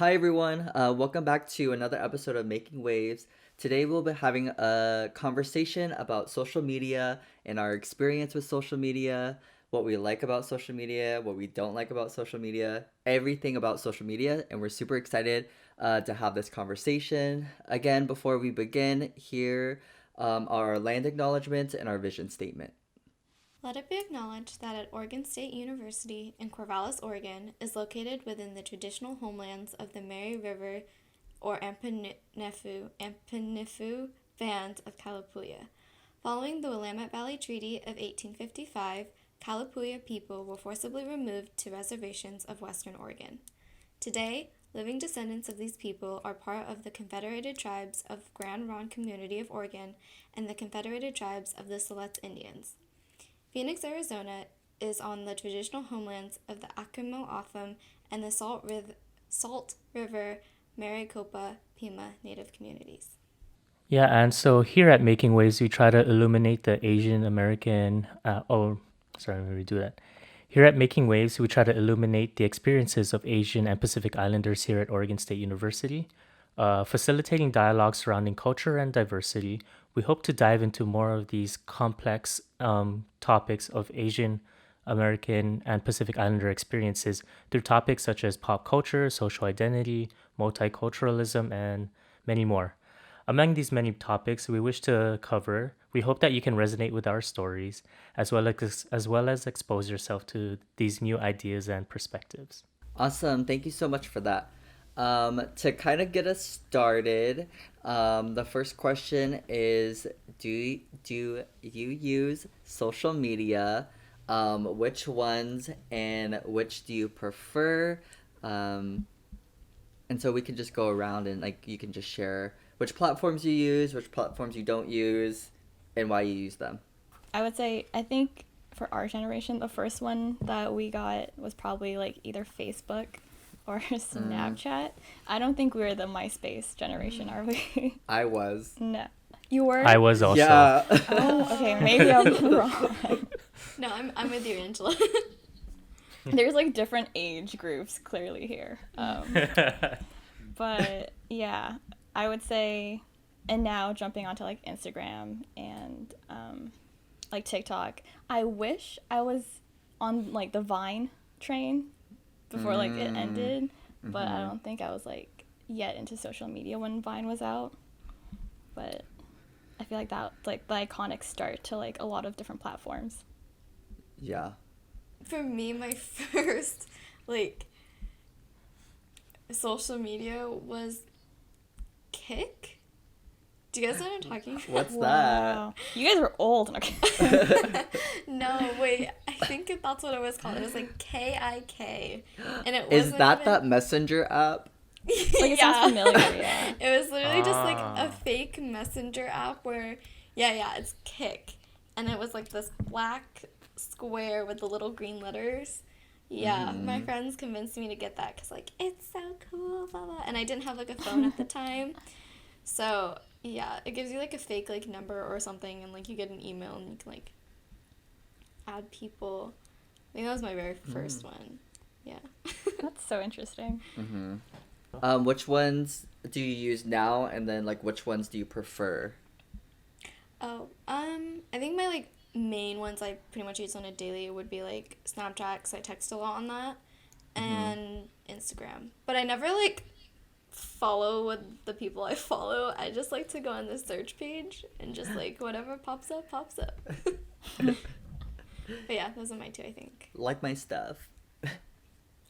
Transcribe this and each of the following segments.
Hi everyone, welcome back to another episode of Making Waves. Today we'll be having a conversation about social media and our experience with social media, what we like about social media, what we don't like about social media, everything about social media, and we're super excited to have this conversation. Again, before we begin, here our land acknowledgement and our vision statement. Let it be acknowledged that at Oregon State University in Corvallis, Oregon, is located within the traditional homelands of the Mary River or Ampinifu Band of Kalapuya. Following the Willamette Valley Treaty of 1855, Kalapuya people were forcibly removed to reservations of Western Oregon. Today, living descendants of these people are part of the Confederated Tribes of Grand Ronde Community of Oregon and the Confederated Tribes of the Siletz Indians. Phoenix, Arizona is on the traditional homelands of the Akimel and the Salt River Maricopa Pima Native communities. Yeah, and so here at Making Waves, we try to illuminate the Asian American. Let me redo that. Here at Making Waves, we try to illuminate the experiences of Asian and Pacific Islanders here at Oregon State University, facilitating dialogue surrounding culture and diversity. We hope to dive into more of these complex topics of Asian American and Pacific Islander experiences through topics such as pop culture, social identity, multiculturalism, and many more. Among these many topics we wish to cover, we hope that you can resonate with our stories as well as expose yourself to these new ideas and perspectives. Awesome, thank you so much for that. To kind of get us started, the first question is, do you use social media? Which ones and which do you prefer? And so we can just go around and you can just share which platforms you use, which platforms you don't use, and why you use them. I would say, I think for our generation, the first one that we got was probably either Facebook or Snapchat. I don't think we were the MySpace generation, are we? I was. No. You were? I was also. Yeah. Oh, okay. Maybe I'm wrong. No, I'm with you, Angela. There's different age groups clearly here. But yeah, I would say, and now jumping onto Instagram and TikTok. I wish I was on the Vine train before it ended, but I don't think I was yet into social media when Vine was out. But I feel that's the iconic start to a lot of different platforms. Yeah. For me, my first social media was Kik. Do you guys know what I'm talking about? What's Wow. You guys are old. that? No, wait. I think that's what it was called. It was KIK. And it Is wasn't that messenger app? It sounds familiar, yeah. It was literally just a fake messenger app where, it's Kik. And it was this black square with the little green letters. Yeah, my friends convinced me to get that because, it's so cool, blah, blah. And I didn't have, a phone at the time. So, yeah, it gives you, a fake, number or something, and, you get an email, and you can, add people. I think that was my very first one. Yeah. That's so interesting. Mm-hmm. Which ones do you use now, and then, which ones do you prefer? Oh, I think my, main ones I pretty much use on a daily would be, Snapchat, because I text a lot on that, and Instagram. But I never, follow with the people I follow. I just like to go on the search page and just whatever pops up. But yeah, those are my two, I think. Like my stuff.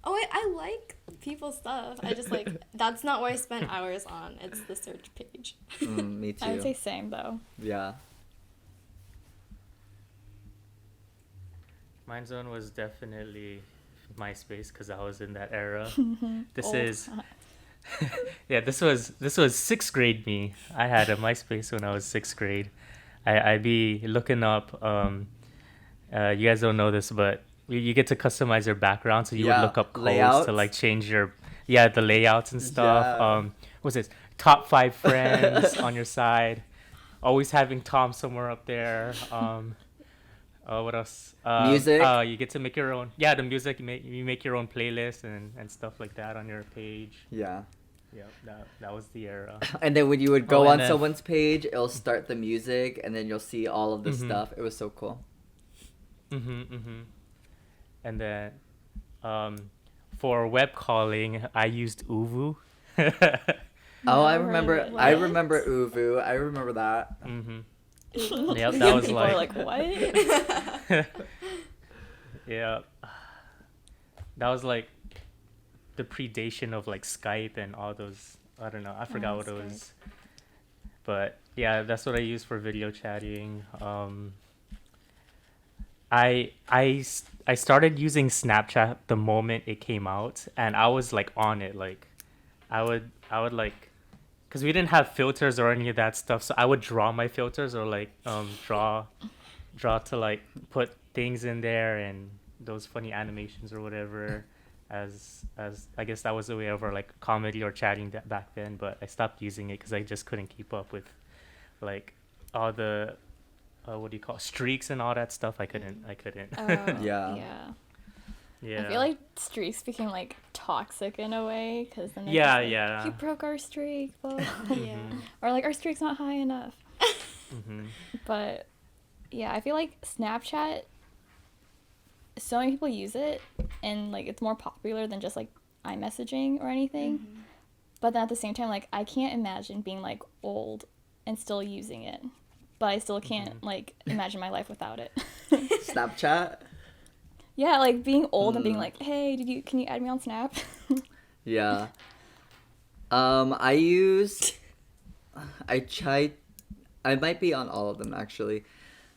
Oh, I like people's stuff. I just that's not what I spend hours on. It's the search page. Me too. I would say same though. Yeah. Mine zone was definitely MySpace because I was in that era. This was sixth grade me. I had a MySpace when I was sixth grade. I'd be looking up. You guys don't know this, but you get to customize your background, so you would look up codes layouts to change your the layouts and stuff. Yeah. What's this? Top 5 friends on your side. Always having Tom somewhere up there. What else? Music. You get to make your own. Yeah, the music. You make your own playlist and stuff like that on your page. Yeah. Yeah, that was the era. And then when you would go and on then- someone's page, it'll start the music, and then you'll see all of the Mhm. stuff. It was so cool. And then, for web calling, I used Uvu. Oh, I Never heard of remember. it. I What? remember Uvu. I remember that. Yep, that Young was people like, are like, what? yeah, that was like the predation of like Skype and all those. I don't know. I forgot what it Skype. was. But yeah, that's what I use for video chatting. I started using Snapchat the moment it came out, and I was like on it. Like, I would like, cause we didn't have filters or any of that stuff, so I would draw my filters or like draw to like put things in there and those funny animations or whatever. As I guess that was a way of our like comedy or chatting back then, but I stopped using it because I just couldn't keep up with like all the what do you call it, streaks and all that stuff. I couldn't. Oh, Yeah. Yeah. I feel like streaks became like toxic in a way because then they're Yeah, just like, yeah. you broke our streak, blah, blah, blah." Yeah. or like our streak's not high enough. Mhm. But yeah, I feel like Snapchat, so many people use it, and like it's more popular than just like iMessaging or anything. But then at the same time, like I can't imagine being like old and still using it. But I still can't like imagine my life without it. Snapchat. Yeah, like being old and being like, hey, can you add me on Snap? Yeah. I might be on all of them actually.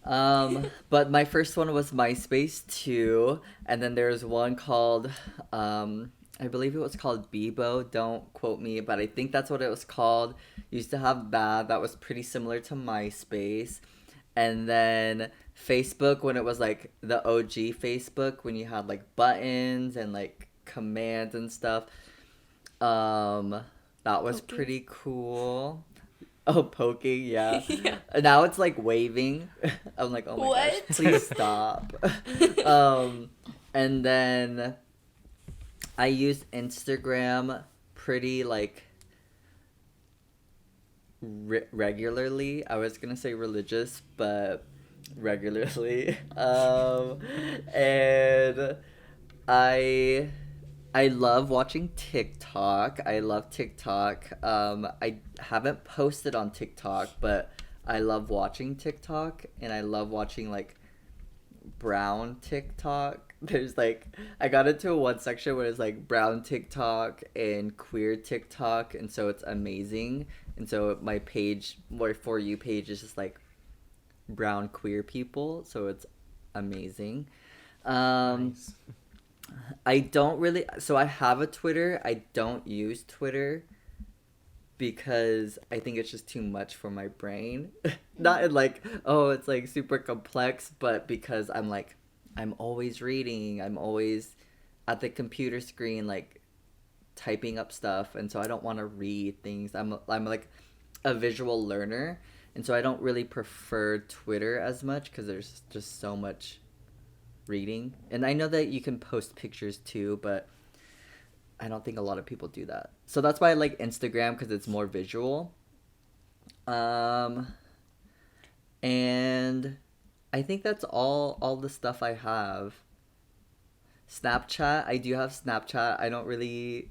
But my first one was MySpace too, and then there's one called I believe it was called Bebo. Don't quote me, but I think that's what it was called. Used to have that was pretty similar to MySpace. And then Facebook, when it was like the OG Facebook, when you had like buttons and like commands and stuff. That was Poking. pretty cool. Oh, poking, yeah. Now it's like waving. I'm like, oh my gosh, What? please stop. And then I used Instagram pretty like regularly. I was gonna say religious, but regularly. And I love watching TikTok. I love TikTok. I haven't posted on TikTok, but I love watching TikTok, and I love watching like brown TikTok. There's like, I got into one section where it's like brown TikTok and queer TikTok, and so it's amazing. And so my page, my For You page, is just like brown queer people, so it's amazing. Nice. I don't really, so I have a Twitter. I don't use Twitter because I think it's just too much for my brain. Not in like, oh, it's like super complex, but because I'm always reading. I'm always at the computer screen, like typing up stuff. And so I don't want to read things. I'm like a visual learner. And so I don't really prefer Twitter as much because there's just so much reading. And I know that you can post pictures too, but I don't think a lot of people do that. So that's why I like Instagram, because it's more visual. And I think that's all the stuff I have. Snapchat, I do have Snapchat. I don't really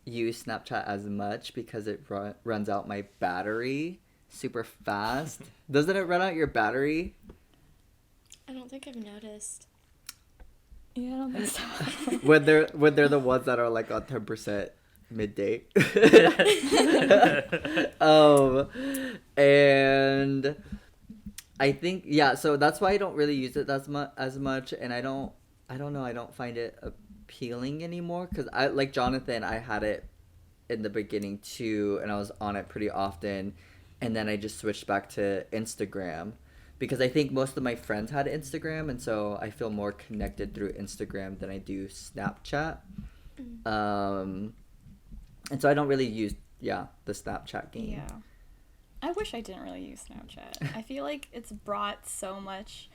use Snapchat as much because it runs out my battery super fast. Doesn't it run out your battery? I don't think I've noticed. Yeah, I don't think so. when they're the ones that are like on 10% midday. And I think, yeah, so that's why I don't really use it as much, and I don't know, I don't find it appealing anymore, because I, like Jonathan, I had it in the beginning too, and I was on it pretty often, and then I just switched back to Instagram. Because I think most of my friends had Instagram, and so I feel more connected through Instagram than I do Snapchat. And so I don't really use, the Snapchat game. Yeah. I wish I didn't really use Snapchat. I feel like it's brought so much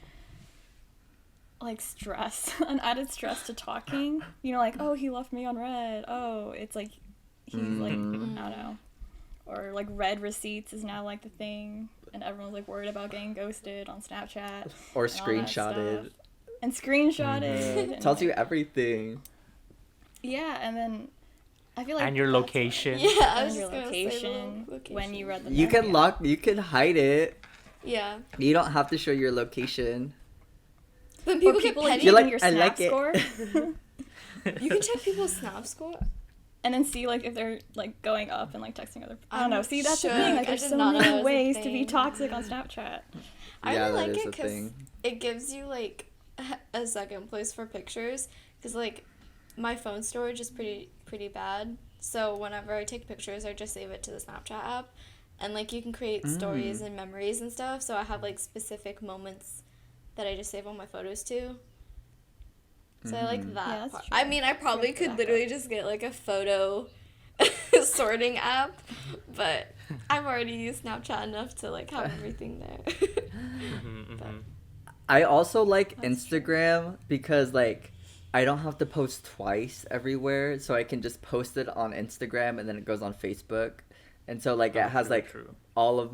like stress, an added stress to talking. You know, like, oh, he left me on red. Oh, it's like he's like, I don't know. Or like red receipts is now like the thing, and everyone's like worried about getting ghosted on Snapchat Or and all that screenshotted. stuff. And screenshotted. And, Tells you like, everything. yeah, and then I feel like And your that's, location. Yeah, I and was your just gonna say location, the location. when you read the You can memo. you can hide it. Yeah. You don't have to show your location. But Or people people get like petty. You're checking like, your I like Snap it. score. You can check people's Snap score. And then see like if they're like going up and like texting other. I don't know. See, that's the shook. thing. Like, I there's did so not know that many was a ways to be thing. toxic on Snapchat. I Yeah, really that like is it a because thing. it gives you like a second place for pictures. Because like my phone storage is pretty bad. So whenever I take pictures, I just save it to the Snapchat app, and like you can create stories and memories and stuff. So I have like specific moments that I just save all my photos to. So I like that. Yeah, that's part. true. I mean, I probably Good could backup. literally just get like a photo sorting app, but I've already used Snapchat enough to like have everything there. But I also like That's true. Instagram because like I don't have to post twice everywhere, so I can just post it on Instagram and then it goes on Facebook. And so like it Oh, has true, like true. all of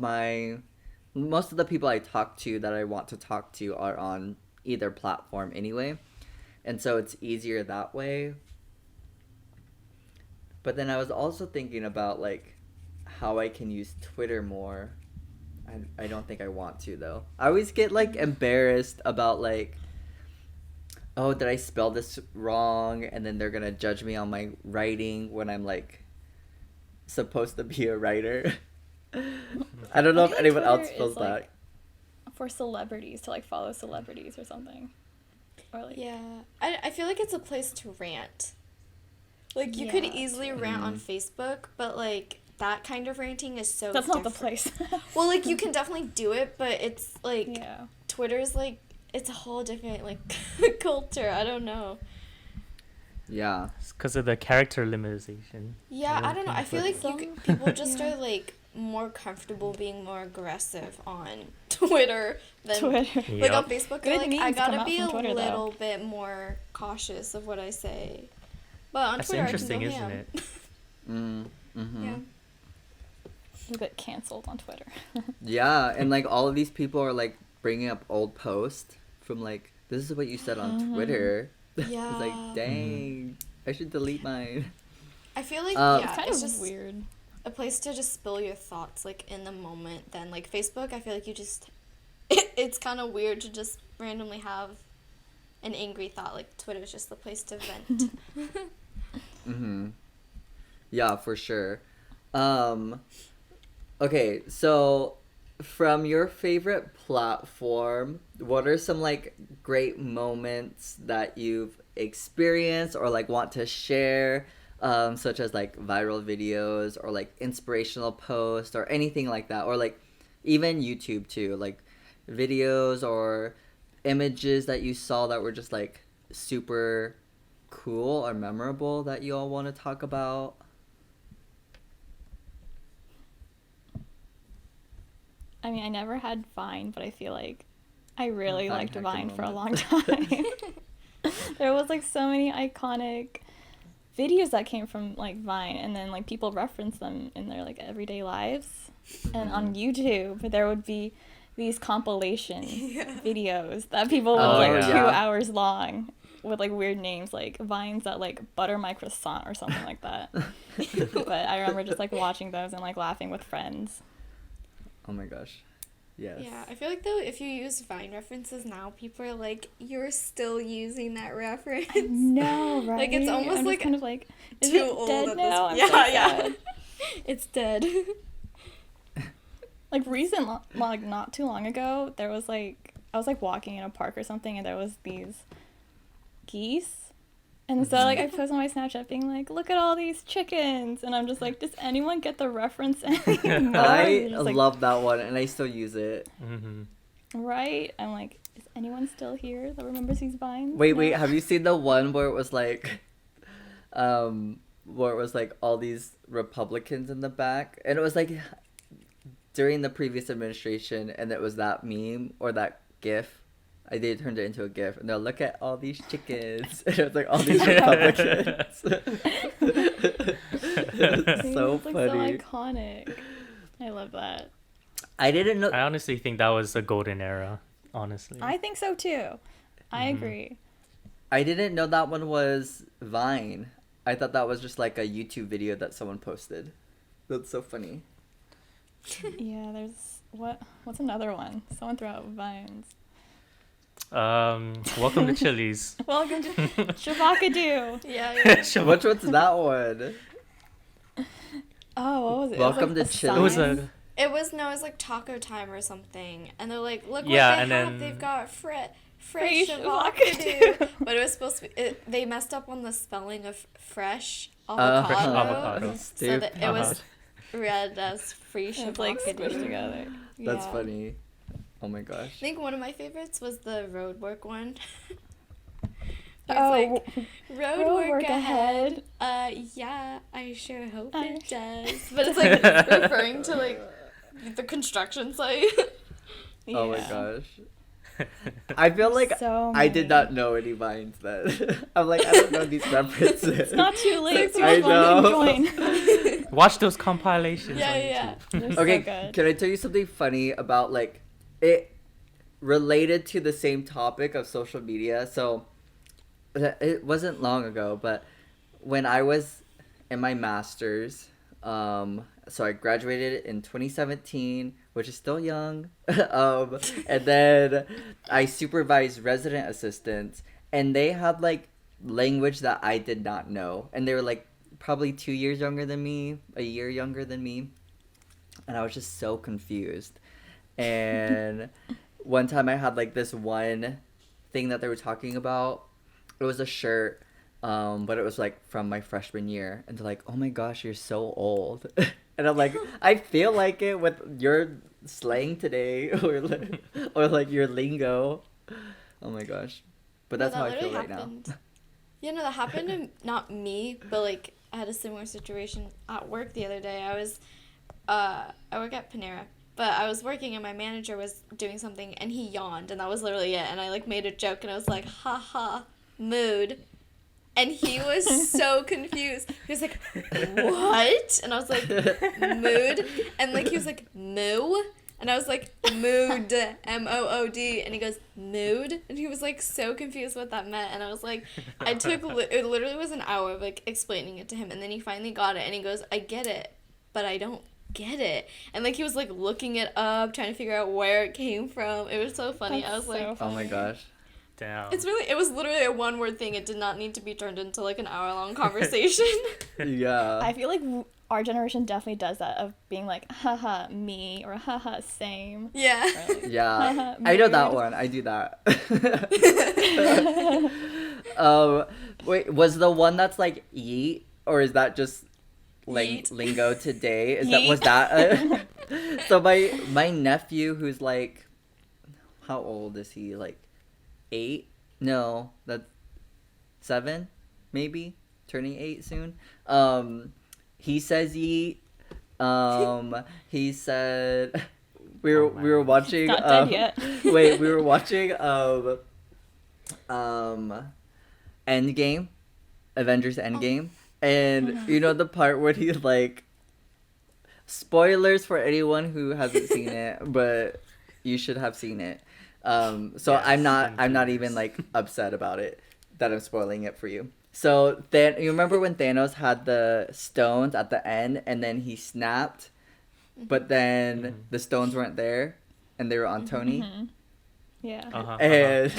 most of the people I talk to that I want to talk to are on either platform anyway. And so it's easier that way. But then I was also thinking about like how I can use Twitter more. I don't think I want to though. I always get like embarrassed about like, oh, did I spell this wrong? And then they're gonna judge me on my writing when I'm like supposed to be a writer. I don't know I if feel like anyone else Twitter feels is, that. like, for celebrities to like follow celebrities or something. Or like yeah, I feel like it's a place to rant. Like you could Yeah, easily rant on Facebook, but like that kind of ranting is so that's not the different. place. Well, like you can definitely do it, but it's like Yeah. Twitter's like it's a whole different like culture. I don't know. Yeah. It's because of the character limitation. Yeah, I don't know. I feel like Some- people just Yeah. are like more comfortable being more aggressive on Twitter than Twitter. like on Yep. Facebook. Good Like I memes come gotta out be from a Twitter, though. little bit more cautious of what I say. But on That's Twitter, interesting, I can go isn't ham. it? Yeah. You get canceled on Twitter. Yeah, and like all of these people are like bringing up old posts from like, this is what you said on Twitter. It's Yeah. like, dang, I should delete mine. I feel like Um, yeah, It's kind it's of just weird. a place to just spill your thoughts like in the moment. Then like Facebook, I feel like you just it's kind of weird to just randomly have an angry thought. Like Twitter's just the place to vent. Yeah, for sure. Okay, so from your favorite platform, what are some like great moments that you've experienced or like want to share, such as like viral videos or like inspirational posts or anything like that, or like even YouTube too, like videos or images that you saw that were just like super cool or memorable that you all want to talk about? I mean, I never had Vine, but I feel like I really Vine liked had good Vine for a long moments. time. There was like so many iconic videos that came from like Vine, and then like people reference them in their like everyday lives. And on YouTube, there would be these compilation videos that people would Oh, get yeah. 2 hours long with like weird names, like Vines that like butter my croissant or something like that. But I remember just like watching those and like laughing with friends. Oh my gosh. Yes. Yeah, I feel like though if you use Vine references now, people are like, "You're still using that reference." No, right? Like, it's almost I'm just like kind of like, is too it old dead at this now? point. I'm so Yeah, yeah. sad. It's dead. Like like not too long ago, there was like I was like walking in a park or something, and there was these geese, and so like I post on my Snapchat being like, "Look at all these chickens," and I'm just like, "Does anyone get the reference anymore?" I Just, like, love that one and I still use it. right. I'm like, is anyone still here that remembers these vines? Wait, No? have you seen the one where it was like where it was like all these Republicans in the back, and it was like during the previous administration, and it was that meme or that GIF. they turned it into a GIF, and they'll look at all these chickens, and it's like all these Republicans. It's so It's like funny. so iconic. I love that. I didn't know. I honestly think that was the golden era. Honestly, I think so too. I agree. I didn't know that one was Vine. I thought that was just like a YouTube video that someone posted. That's so funny. Yeah, there's what's another one? Someone threw out vines. welcome to Chili's. Welcome to Shavakadu. Yeah. Which one's that one? Oh, what was it? Welcome it was to like It was sign. a It was like taco time or something, and they're like, look Yeah, what they and have. then- They've got Free fresh avocado. avocado, but it was supposed to be. They messed up on the spelling of fresh avocado, Fresh avocado. so that it was read as free It's like squished avocado. together. That's Yeah. funny. Oh my gosh. I think one of my favorites was the road work one. It was Oh, like, road work ahead. ahead. Yeah, I sure hope I- it does. But it's like referring to like the construction site. Oh my Yeah. gosh. I feel like So I did many. not know any Vines then. I'm like, I don't know these references. It's not too late to I know. join. watch those compilations Yeah, on yeah. YouTube. They're Okay, so good. can I tell you something funny about like it related to the same topic of social media? So it wasn't long ago, but when I was in my master's, so I graduated in 2017, which is still young. And then I supervised resident assistants, and they had like language that I did not know, and they were like probably 2 years younger than me, a year younger than me, and I was just so confused. And one time I had like this one thing that they were talking about. It was a shirt, but it was like from my freshman year, and they're like, "Oh my gosh, you're so old," and I'm like, "I feel like it with your slang today, or like your lingo." Oh my gosh, but that's how I feel right now. Yeah, no, that happened to not me, but like I had a similar situation at work the other day. I work at Panera, but I was working and my manager was doing something and he yawned, and that was literally it. And I like made a joke and I was like, "Ha ha, mood." And he was so confused. He was like, "What?" And I was like, "Mood." And like he was like, "Moo." And I was like, "Mood, M-O-O-D." And he goes, "Mood?" And he was like so confused what that meant. And I was like, I took, it literally was an hour of like explaining it to him. And then he finally got it. And he goes, "I get it, but I don't get it." And like he was like looking it up, trying to figure out where it came from. It was so funny. I was like, Oh my gosh. Damn. it was literally a one word thing. It did not need to be turned into like an hour long conversation. Yeah. I feel like our generation definitely does that of being like, haha, me, or haha, same. Yeah. Or, like, Yeah, I know that mood. one. I do that. Wait, was the one that's like yeet, or is that just Yeet. lingo today? Yeet. Was that? So my nephew, who's like, how old is he? Like 8? No, that's 7, maybe turning 8 soon. He says yeet. He said we were watching. It's not dead yet. Wait, we were watching Endgame, Avengers Endgame, and you know the part where he's like, spoilers for anyone who hasn't seen it, but you should have seen it. So Yes, I'm not even spoilers. like upset about it that I'm spoiling it for you. So then you remember when Thanos had the stones at the end and then he snapped, but then the stones weren't there and they were on Tony. Yeah. And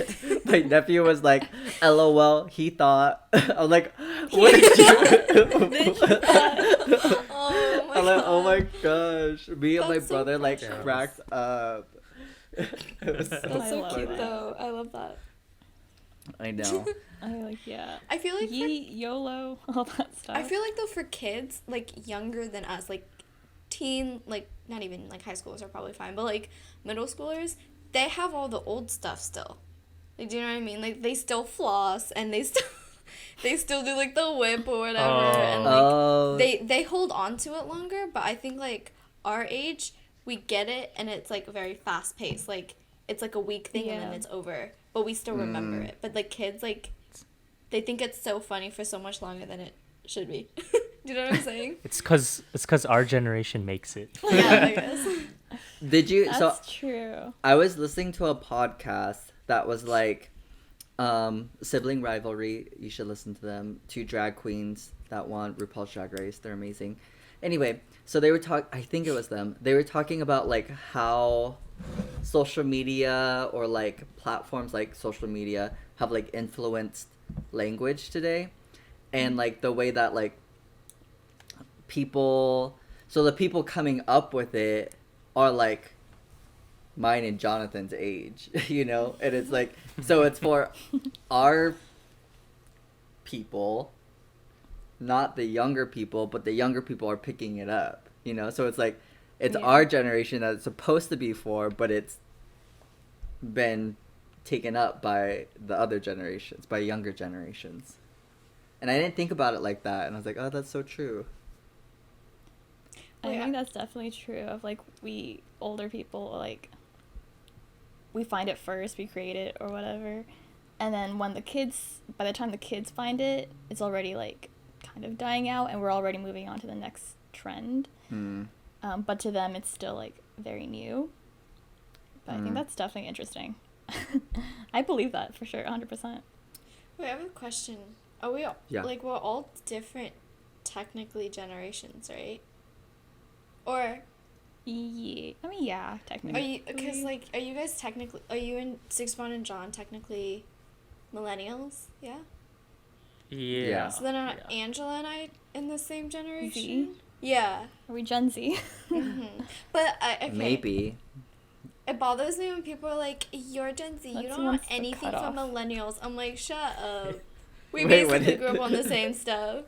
my nephew was like, "LOL, he thought." I was like, "What did you?" Oh my I'm like, "Oh God. my gosh!" Me and my That's so brother like funny. cracked up. It was so That's so love cute that. though. I love that. I know. I like, yeah. I feel like for, Yeet, YOLO, all that stuff. I feel like though for kids like younger than us, like teen, like not even like high schoolers are probably fine, but like middle schoolers, they have all the old stuff still. Like, do you know what I mean? Like they still floss and they still do like the whip or whatever, and like Oh. they hold on to it longer. But I think like our age, we get it, and it's like very fast paced. Like it's like a week thing and then Yeah. it's over. but we still remember it. But like kids, like, they think it's so funny for so much longer than it should be. Do you know what I'm saying? It's cause our generation makes it. Yeah, I guess. Did you? That's true. I was listening to a podcast that was like sibling rivalry. You should listen to them. Two drag queens that won RuPaul's Drag Race. They're amazing. Anyway, so they were I think it was them. They were talking about like how social media or like platforms like social media have like influenced language today, and like the way that like the people coming up with it are like mine and Jonathan's age, you know? And it's like, so it's for our people, not the younger people, but the younger people are picking it up, you know? So it's like, it's our generation that it's supposed to be for, but it's been taken up by the other generations, by younger generations. And I didn't think about it like that, and I was like, oh, that's so true. I think that's definitely true of like we older people, like we find it first, we create it or whatever, and then by the time the kids find it, it's already like kind of dying out and we're already moving on to the next trend. But to them it's still like very new. But I think that's definitely interesting. I believe that for sure, 100%. Wait, I have a question. Are we like, we're all different technically generations, right? Or yeah, I mean, yeah, technically. Because like, are you guys technically, are you and Souksavanh and John technically millennials? Yeah. Yeah. So then are Angela and I in the same generation? Z? Yeah. Are we Gen Z? But okay. Maybe. It bothers me when people are like, "You're Gen Z. You don't know anything from millennials." I'm like, shut up. We basically grew up on the same stuff.